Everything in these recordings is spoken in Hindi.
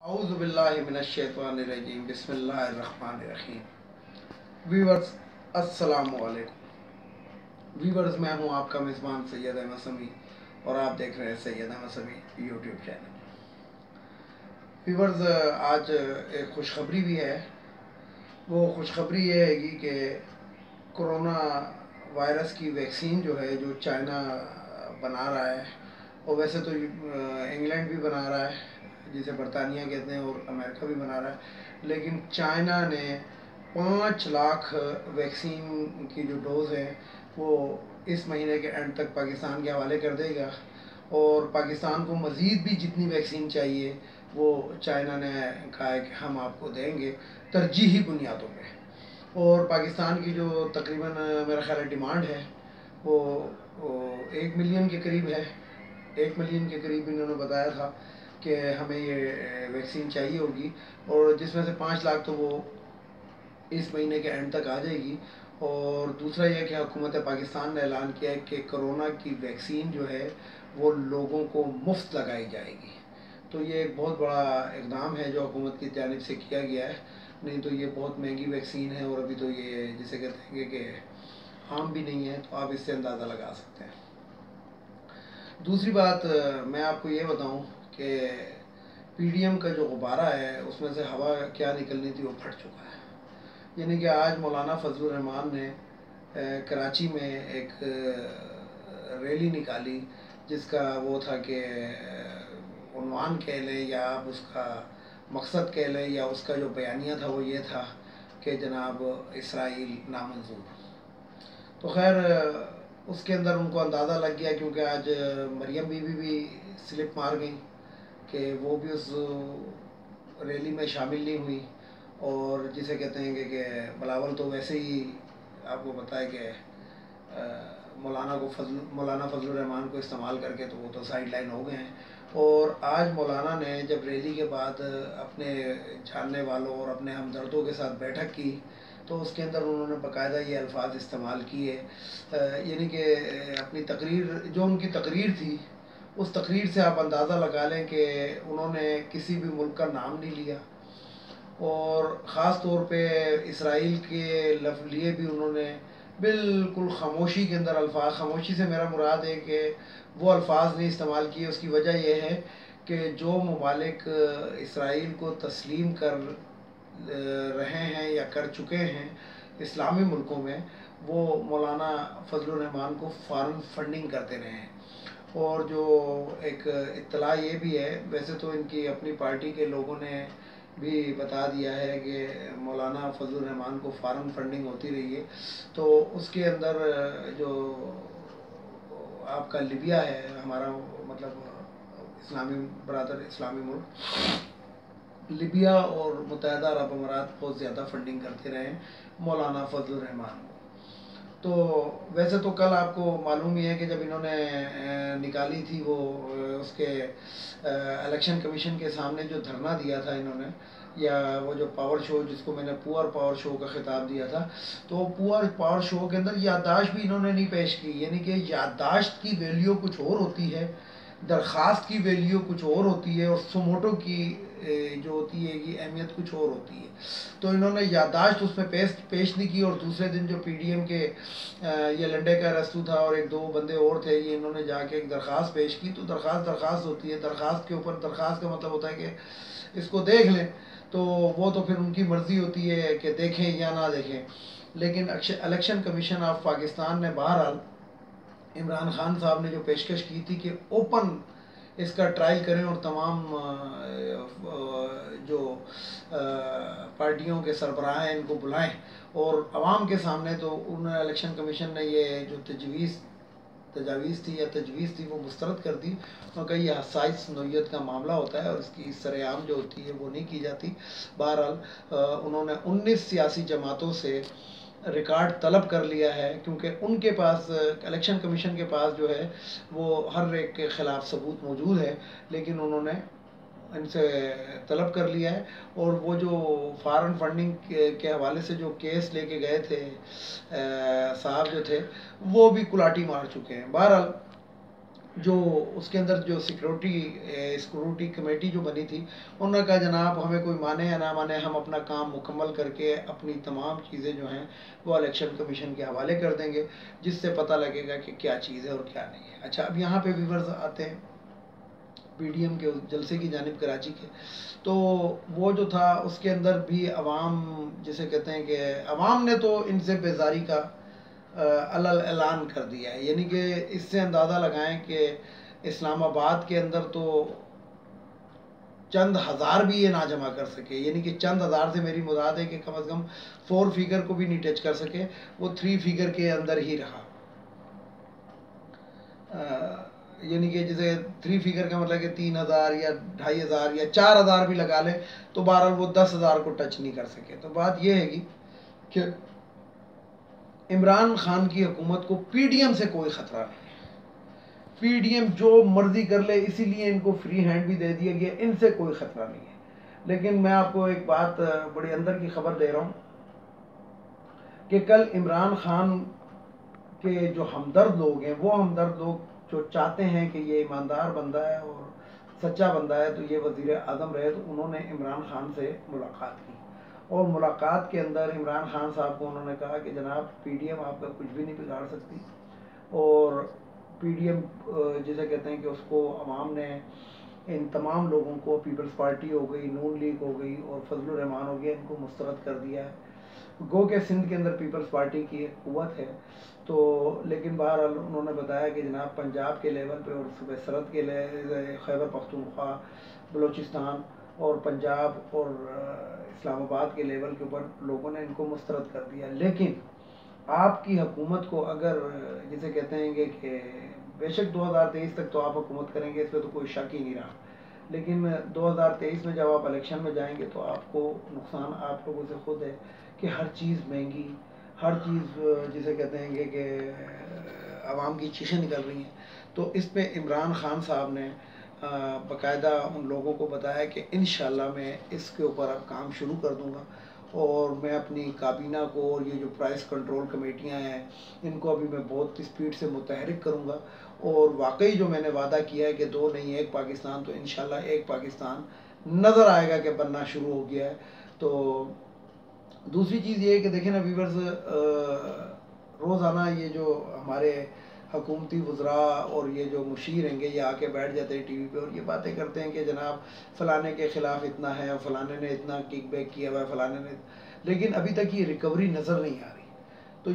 औज़ुबिल्लाहिमिनश्शैतानिर्रजीम बिस्मिल्लाहिर्रहमानिर्रहीम। वीवर्स अस्सलामु अलैकुम। वीवर्स, मैं हूं आपका मेज़बान सैयद अहमद समी और आप देख रहे हैं सैयद अहमद समी यूट्यूब चैनल। वीवर्स, आज एक खुशखबरी भी है। वो खुशखबरी ये है कि कोरोना वायरस की वैक्सीन जो है, जो चाइना बना रहा है, और वैसे तो इंग्लैंड भी बना रहा है जिसे बरतानिया कहते हैं, और अमेरिका भी बना रहा है, लेकिन चाइना ने 5 लाख वैक्सीन की जो डोज़ हैं वो इस महीने के एंड तक पाकिस्तान के हवाले कर देगा। और पाकिस्तान को मज़ीद भी जितनी वैक्सीन चाहिए वो चाइना ने कहा है कि हम आपको देंगे तरजीही बुनियादों पे। और पाकिस्तान की जो तकरीबन मेरा ख्याल है डिमांड है वो 1 मिलियन के करीब है। 1 मिलियन के करीब इन्होंने बताया था कि हमें ये वैक्सीन चाहिए होगी, और जिसमें से 5 लाख तो वो इस महीने के एंड तक आ जाएगी। और दूसरा यह कि हुकूमत पाकिस्तान ने ऐलान किया है कि कोरोना की वैक्सीन जो है वो लोगों को मुफ्त लगाई जाएगी। तो ये एक बहुत बड़ा इक़दाम है जो हुकूमत की जानिब से किया गया है। नहीं तो ये बहुत महंगी वैक्सीन है, और अभी तो ये जिसे कहते हैं कि आम भी नहीं है, तो आप इससे अंदाज़ा लगा सकते हैं। दूसरी बात, मैं आपको ये बताऊं कि पीडीएम का जो गुब्बारा है उसमें से हवा क्या निकलनी थी वो फट चुका है। यानी कि आज मौलाना फजलुर रहमान ने कराची में एक रैली निकाली जिसका वो था कि उन्वान कह लें या आप उसका मकसद कह लें या उसका जो बयानिया था वो ये था कि जनाब इसराइल नामंजूर। तो खैर उसके अंदर उनको अंदाज़ा लग गया, क्योंकि आज मरियम बीवी भी स्लिप मार गई कि वो भी उस रैली में शामिल नहीं हुई। और जिसे कहते हैं कि बिलावल तो वैसे ही आपको पता है कि मौलाना फजलुर रहमान को इस्तेमाल करके तो वो तो साइड लाइन हो गए हैं। और आज मौलाना ने जब रैली के बाद अपने जानने वालों और अपने हमदर्दों के साथ बैठक की तो उसके अंदर उन्होंने बाकायदा ये अल्फाज इस्तेमाल किए, यानी कि अपनी तकरीर, जो उनकी तकरीर थी उस तकरीर से आप अंदाज़ा लगा लें कि उन्होंने किसी भी मुल्क का नाम नहीं लिया, और ख़ास तौर पे इसराइल के लिए भी उन्होंने बिल्कुल खामोशी के अंदर अल्फाज, खामोशी से मेरा मुराद है कि वो अल्फाज नहीं इस्तेमाल किए। उसकी वजह यह है कि जो ममालिक इसराइल को तस्लीम कर रहे हैं या कर चुके हैं इस्लामी मुल्कों में, वो मौलाना फजलुर रहमान को फ़ौरन फंडिंग करते रहे हैं। और जो एक इत्तला ये भी है, वैसे तो इनकी अपनी पार्टी के लोगों ने भी बता दिया है कि मौलाना फजलुर रहमान को फ़ौरन फंडिंग होती रही है। तो उसके अंदर जो आपका लिबिया है, हमारा मतलब इस्लामी बरादर इस्लामी मुल्क लिबिया और मुत्तहदा अरब अमारात बहुत ज़्यादा फंडिंग करते रहे मौलाना फजलुर रहमान को। तो वैसे तो कल आपको मालूम ही है कि जब इन्होंने निकाली थी वो उसके इलेक्शन कमीशन के सामने जो धरना दिया था इन्होंने, या वो जो पावर शो जिसको मैंने पुअर पावर शो का खिताब दिया था, तो पुअर पावर शो के अंदर याददाश्त भी इन्होंने नहीं पेश की। यानी कि याददाश्त की वैल्यू कुछ और होती है, दरख्वास्त की वैल्यू कुछ और होती है, और सुमोटो की जो होती है कि अहमियत कुछ और होती है। तो इन्होंने याददाश्त उसमें पेश नहीं की, और दूसरे दिन जो पीडीएम के ये लंडे का रस्तू था और एक दो बंदे और थे, ये इन्होंने जाके एक दरख्वास्त पेश की। तो दरख्वास्त होती है, दरख्वास्त के ऊपर, दरख्वास्त का मतलब होता है कि इसको देख लें, तो वो तो फिर उनकी मर्ज़ी होती है कि देखें या ना देखें। लेकिन इलेक्शन कमीशन ऑफ पाकिस्तान ने बहरहाल इमरान खान साहब ने जो पेशकश की थी कि ओपन इसका ट्रायल करें और तमाम जो पार्टियों के सरबराह हैं इनको बुलाएं और आवाम के सामने, तो उन इलेक्शन कमीशन ने ये जो तजवीज़ थी वो मुस्तरद कर दी। उन्होंने ये हसाइस नौयत का मामला होता है और इसकी सरेआम जो होती है वो नहीं की जाती। बहरहाल उन्होंने 19 सियासी जमातों से रिकॉर्ड तलब कर लिया है, क्योंकि उनके पास इलेक्शन कमीशन के पास जो है वो हर एक के ख़िलाफ़ सबूत मौजूद है, लेकिन उन्होंने इनसे तलब कर लिया है। और वो जो फॉरेन फंडिंग के हवाले से जो केस लेके गए थे साहब जो थे, वो भी कुलाटी मार चुके हैं। बहरहाल जो उसके अंदर जो सिक्योरिटी कमेटी जो बनी थी, उन्होंने कहा जनाब हमें कोई माने या ना माने, हम अपना काम मुकम्मल करके अपनी तमाम चीज़ें जो हैं वो इलेक्शन कमीशन के हवाले कर देंगे, जिससे पता लगेगा कि क्या चीज़ है और क्या नहीं है। अच्छा, अब यहाँ पे व्यूअर्स आते हैं पीडीएम के उस जलसे की जानिब कराची के। तो वो जो था उसके अंदर भी अवाम, जिसे कहते हैं कि अवाम ने तो इनसे बेजारी का अलल ऐलान कर दिया है। यानी कि इससे अंदाज़ा लगाएं कि इस्लामाबाद के अंदर तो चंद हज़ार भी ये ना जमा कर सके। यानी कि चंद हज़ार से मेरी मुराद है कि कम अज़ कम 4 फिगर को भी नहीं टच कर सके, वो 3 फिगर के अंदर ही रहा। यानी कि जैसे 3 फिगर का मतलब कि 3000 या 2500 या 4000 भी लगा ले तो बहरहाल वो 10,000 को टच नहीं कर सके। तो बात यह है कि इमरान खान की हुकूमत को पीडीएम से कोई ख़तरा नहीं है। पीडीएम जो मर्जी कर ले, इसीलिए इनको फ्री हैंड भी दे दिया गया, इनसे कोई ख़तरा नहीं है। लेकिन मैं आपको एक बात बड़ी अंदर की खबर दे रहा हूँ कि कल इमरान खान के जो हमदर्द लोग हैं, वो हमदर्द लोग जो चाहते हैं कि ये ईमानदार बंदा है और सच्चा बंदा है तो ये वज़ीर आज़म रहे, तो उन्होंने इमरान खान से मुलाकात की। और मुलाकात के अंदर इमरान खान साहब को उन्होंने कहा कि जनाब पीडीएम आपका कुछ भी नहीं बिगाड़ सकती, और पीडीएम जिसे कहते हैं कि उसको अवाम ने इन तमाम लोगों को, पीपल्स पार्टी हो गई, नून लीग हो गई और फजलुर रहमान हो गया, इनको मुस्तरद कर दिया है। गो के सिंध के अंदर पीपल्स पार्टी की एक क़ुव्वत है। तो लेकिन बहरहाल उन्होंने बताया कि जनाब पंजाब के लेवल पे और सूबे सरहद के खैबर पख्तूनख्वा, बलूचिस्तान और पंजाब और इस्लामाबाद के लेवल के ऊपर लोगों ने इनको मुस्तरद कर दिया। लेकिन आपकी हुकूमत को अगर जिसे कहते हैं कि बेशक 2023 तक तो आप हुकूमत करेंगे, इस पर तो कोई शक ही नहीं रहा, लेकिन 2023 में जब आप इलेक्शन में जाएंगे तो आपको नुकसान आप लोगों से खुद है कि हर चीज़ महंगी, हर चीज़ जिसे कहते हैं कि आवाम की चीखें निकल रही हैं। तो इस पे इमरान खान साहब ने बाकायदा उन लोगों को बताया कि इंशाल्लाह मैं इसके ऊपर अब काम शुरू कर दूंगा, और मैं अपनी काबीना को और ये जो प्राइस कंट्रोल कमेटियां हैं इनको अभी मैं बहुत स्पीड से मुतहरिक करूंगा, और वाकई जो मैंने वादा किया है कि 2 नहीं 1 पाकिस्तान, तो इंशाल्लाह 1 पाकिस्तान नज़र आएगा कि बनना शुरू हो गया है। तो दूसरी चीज़ ये है कि देखें ना व्यूवर्स, रोज़ाना ये जो हमारे हुकूमती वज़रा और ये जो मुशीर हैं ये आके बैठ जाते हैं टीवी पे और ये बातें करते हैं कि जनाब फ़लाने के ख़िलाफ़ इतना है, फ़लाने ने इतना किक बैक किया हुआ है, फ़लाने ने, लेकिन अभी तक ये रिकवरी नज़र नहीं आ रही। तो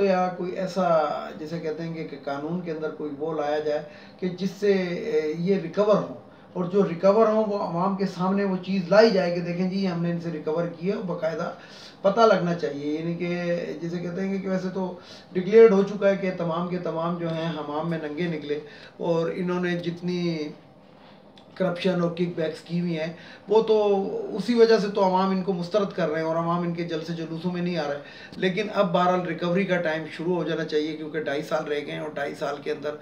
या कोई ऐसा जिसे कहते हैं कि कानून के अंदर कोई वो लाया जाए कि जिससे ये रिकवर हो, और जो रिकवर हो वो आवाम के सामने वो चीज़ लाई जाए कि देखें जी हमने इनसे रिकवर किया, बाकायदा पता लगना चाहिए। यानी कि जिसे कहते हैं कि वैसे तो डिक्लेयर्ड हो चुका है कि तमाम के तमाम जो हैं हमाम में नंगे निकले, और इन्होंने जितनी करप्शन और किक बैक्स की हुई हैं वो तो उसी वजह से तो अवाम इनको मुस्तरद कर रहे हैं और अवाम इनके जल से जुलूसों में नहीं आ रहे। लेकिन अब बहरहाल रिकवरी का टाइम शुरू हो जाना चाहिए, क्योंकि 2.5 साल रह गए हैं और 2.5 साल के अंदर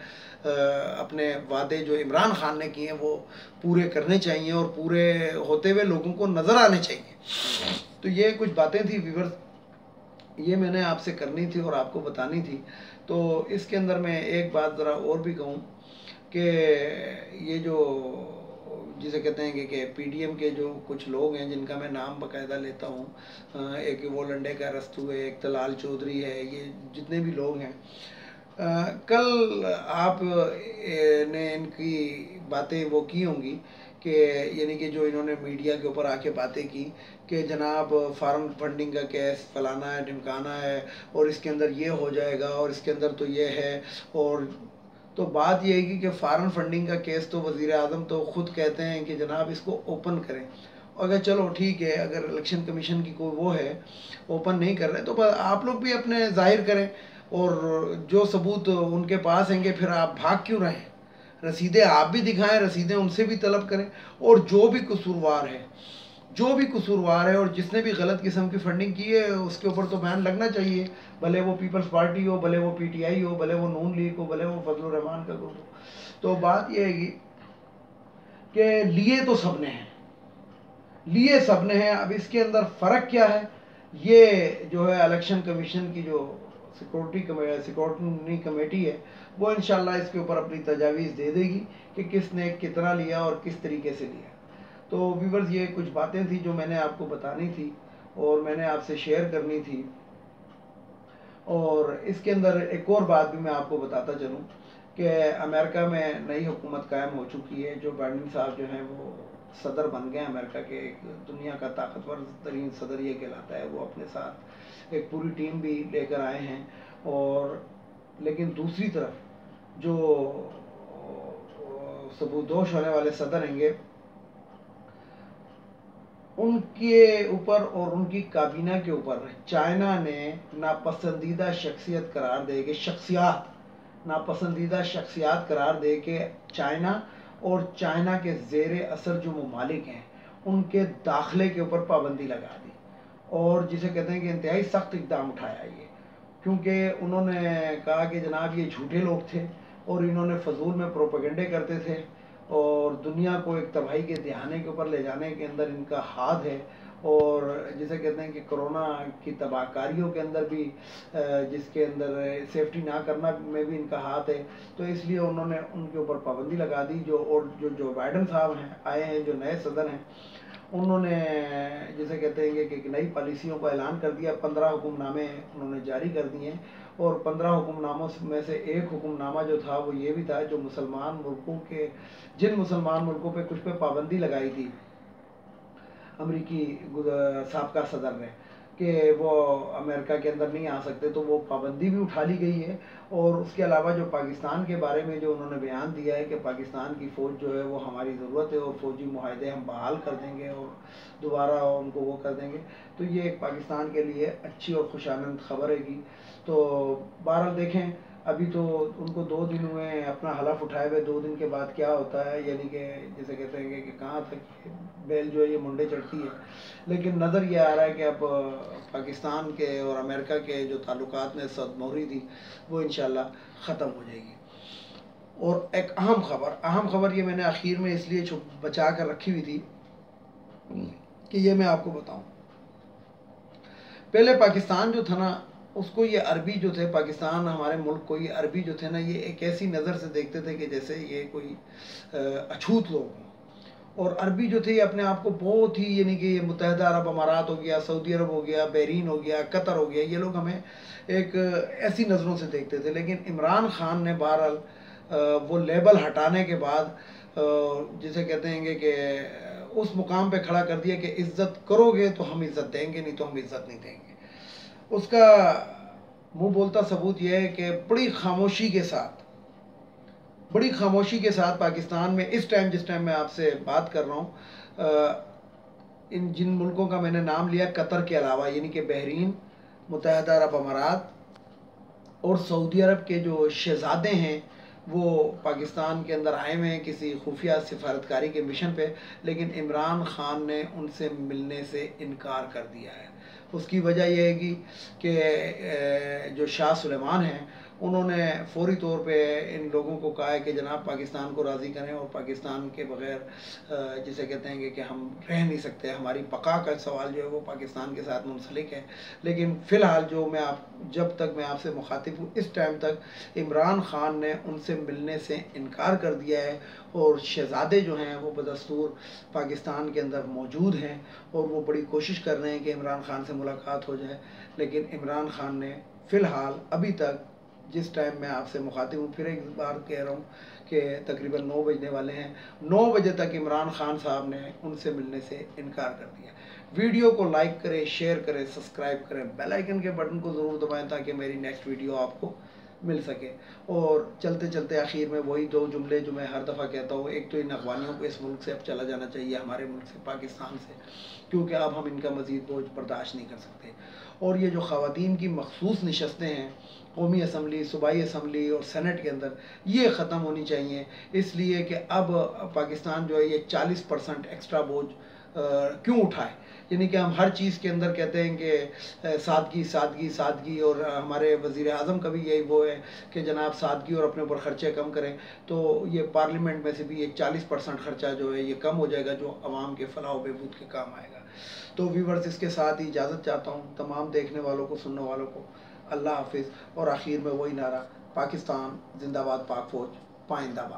अपने वादे जो इमरान खान ने किए हैं वो पूरे करने चाहिए और पूरे होते हुए लोगों को नज़र आने चाहिए। तो ये कुछ बातें थी व्यूअर्स, ये मैंने आपसे करनी थी और आपको बतानी थी। तो इसके अंदर मैं एक बात ज़रा और भी कहूँ कि ये जो जिसे कहते हैं कि पीडीएम के जो कुछ लोग हैं जिनका मैं नाम बाकायदा लेता हूँ, एक वो लंडे का रस्तू है, एक तलाल चौधरी है, ये जितने भी लोग हैं, कल आप ने इनकी बातें वो की होंगी कि यानी कि जो इन्होंने मीडिया के ऊपर आके बातें की कि जनाब फॉरेन फंडिंग का केस फलाना है ढिमकाना है और इसके अंदर ये हो जाएगा और इसके अंदर तो ये है। और तो बात ये है कि फॉरेन फंडिंग का केस तो वज़ीर आज़म तो ख़ुद कहते हैं कि जनाब इसको ओपन करें। अगर चलो ठीक है, अगर इलेक्शन कमीशन की कोई वो है ओपन नहीं कर रहे तो आप लोग भी अपने ज़ाहिर करें, और जो सबूत उनके पास हैंगे फिर आप भाग क्यों रहें, रसीदें आप भी दिखाएं, रसीदें उनसे भी तलब करें, और जो भी कसूरवार है और जिसने भी गलत किस्म की फंडिंग की है उसके ऊपर तो बैन लगना चाहिए, भले वो पीपल्स पार्टी हो, भले वो पीटीआई हो, भले वो नून लीग हो, भले वो फजलुर रहमान का ग्रुप हो। तो बात यह है कि लिए तो सबने हैं। अब इसके अंदर फ़र्क क्या है, ये जो है इलेक्शन कमीशन की जो सिक्योरिटी कमेटी है वो इंशाल्लाह इसके ऊपर अपनी तजावीज़ दे देगी कि किसने कितना लिया और किस तरीके से लिया। तो व्यूवर्स, ये कुछ बातें थी जो मैंने आपको बतानी थी और मैंने आपसे शेयर करनी थी। और इसके अंदर एक और बात भी मैं आपको बताता चलूँ कि अमेरिका में नई हुकूमत कायम हो चुकी है। जो बाइडेन साहब जो हैं वो सदर बन गए अमेरिका के। एक दुनिया का ताकतवर तरीन सदर ये कहलाता है। वो अपने साथ एक पूरी टीम भी लेकर आए हैं। और लेकिन दूसरी तरफ जो सबूतोश होने वाले सदर हैंगे उनके ऊपर और उनकी काबीना के ऊपर चाइना ने नापसंदीदा शख्सियत करार दे के नापसंदीदा शख्सियात करार दे के चाइना और चाइना के ज़ेर असर जो ममालिक हैं उनके दाखिले के ऊपर पाबंदी लगा दी। और जिसे कहते हैं कि इंतहाई सख्त इकदाम उठाया ये, क्योंकि उन्होंने कहा कि जनाब ये झूठे लोग थे और इन्होंने फजूल में प्रोपेगेंडे करते थे और दुनिया को एक तबाही के दहाने के ऊपर ले जाने के अंदर इनका हाथ है। और जिसे कहते हैं कि कोरोना की तबाहकारियों के अंदर भी जिसके अंदर सेफ्टी ना करना में भी इनका हाथ है। तो इसलिए उन्होंने उनके ऊपर पाबंदी लगा दी। जो बाइडेन साहब हैं आए हैं, जो नए सदर हैं, उन्होंने जिसे कहते हैं कि नई पॉलिसियों का ऐलान कर दिया। 15 हुक्मनामे उन्होंने जारी कर दिए और 15 हुक्मनामों में से एक हुक्मनामा जो था वो ये भी था, जो जिन मुसलमान मुल्कों पे कुछ पे पाबंदी लगाई थी अमेरिकी साबका सदर ने कि वो अमेरिका के अंदर नहीं आ सकते, तो वो पाबंदी भी उठा ली गई है। और उसके अलावा जो पाकिस्तान के बारे में जो उन्होंने बयान दिया है कि पाकिस्तान की फ़ौज जो है वो हमारी ज़रूरत है और फ़ौजी मुआहदे हम बहाल कर देंगे और दोबारा उनको वो कर देंगे, तो ये एक पाकिस्तान के लिए अच्छी और खुशानंद खबर है। तो बहरहाल देखें, अभी तो उनको 2 दिन हुए हैं अपना हलफ उठाए हुए। 2 दिन के बाद क्या होता है, यानी कि जैसे कहते हैं कि कहाँ तक बेल जो है ये मुंडे चढ़ती है। लेकिन नज़र ये आ रहा है कि अब पाकिस्तान के और अमेरिका के जो ताल्लुकात में सदमोहरी थी वो इंशाल्लाह ख़त्म हो जाएगी। और एक अहम खबर ये मैंने आखिर में इसलिए बचा कर रखी हुई थी कि ये मैं आपको बताऊं। पहले पाकिस्तान जो था ना, उसको ये अरबी जो थे, पाकिस्तान हमारे मुल्क को ये अरबी जो थे ना, ये एक ऐसी नज़र से देखते थे कि जैसे ये कोई अछूत लोग हों। और अरबी जो थे ये अपने आप को बहुत ही, यानी कि ये मुत्तहिदा अरब अमारात हो गया, सऊदी अरब हो गया, बहरीन हो गया, कतर हो गया, ये लोग हमें एक ऐसी नज़रों से देखते थे। लेकिन इमरान खान ने बहरहाल वो लेबल हटाने के बाद जिसे कहते हैं कि उस मुकाम पे खड़ा कर दिया कि इज़्ज़त करोगे तो हम इज़्ज़त देंगे, नहीं तो हम इज़्ज़त नहीं देंगे। उसका मुंह बोलता सबूत यह है कि बड़ी खामोशी के साथ पाकिस्तान में इस टाइम, जिस टाइम मैं आपसे बात कर रहा हूँ, इन जिन मुल्कों का मैंने नाम लिया कतर के अलावा, यानी कि बहरीन, मुत्तहिदा अरब अमारात और सऊदी अरब के जो शहजादे हैं वो पाकिस्तान के अंदर आए हुए हैं किसी खुफिया सिफारतकारी के मिशन पे। लेकिन इमरान खान ने उनसे मिलने से इनकार कर दिया है। उसकी वजह यह है कि जो शाह सुलेमान हैं उन्होंने फौरी तौर पे इन लोगों को कहा है कि जनाब पाकिस्तान को राज़ी करें और पाकिस्तान के बग़ैर जिसे कहते हैं कि हम रह नहीं सकते, हमारी बका का सवाल जो है वो पाकिस्तान के साथ मुंसलिक है। लेकिन फ़िलहाल जब तक मैं आपसे मुखातिब हूँ, इस टाइम तक इमरान खान ने उनसे मिलने से इनकार कर दिया है। और शहज़ादे जो हैं वो बदस्तूर पाकिस्तान के अंदर मौजूद हैं और वो बड़ी कोशिश कर रहे हैं कि इमरान खान से मुलाकात हो जाए। लेकिन इमरान खान ने फ़िलहाल अभी तक, जिस टाइम मैं आपसे मुखातिब हूँ, फिर एक बार कह रहा हूँ कि तकरीबन 9 बजने वाले हैं, 9 बजे तक इमरान खान साहब ने उनसे मिलने से इनकार कर दिया। वीडियो को लाइक करें, शेयर करें, सब्सक्राइब करें, बेल आइकन के बटन को ज़रूर दबाएं ताकि मेरी नेक्स्ट वीडियो आपको मिल सके। और चलते चलते आखिर में वही 2 जुमले जो मैं हर दफ़ा कहता हूँ, एक तो इन अफगानियों को इस मुल्क से अब चला जाना चाहिए, हमारे मुल्क से, पाकिस्तान से, क्योंकि अब हम इनका मज़ीद बोझ बर्दाश्त नहीं कर सकते। और ये जो ख़वातीन की मखसूस नशस्तें हैं कौमी असम्बली, सूबाई असम्बली और सेनेट के अंदर, ये ख़त्म होनी चाहिए। इसलिए कि अब पाकिस्तान जो है ये 40% एक्स्ट्रा बोझ क्यों उठाए। यानी कि हम हर चीज़ के अंदर कहते हैं कि सादगी सादगी सादगी, और हमारे वज़ीर आज़म का भी यही वो है कि जनाब सादगी और अपने ऊपर ख़र्चे कम करें, तो ये पार्लियामेंट में से भी ये 40% ख़र्चा जो है ये कम हो जाएगा, जो आवाम के फलाह व बहबूद के काम आएगा। तो व्यूवर्स, इसके साथ ही इजाज़त चाहता हूँ तमाम देखने वालों को, सुनने वालों को। अल्लाह हाफिज़। और आखिर में वही नारा, पाकिस्तान जिंदाबाद, पाक फौज पाइंदाबाद।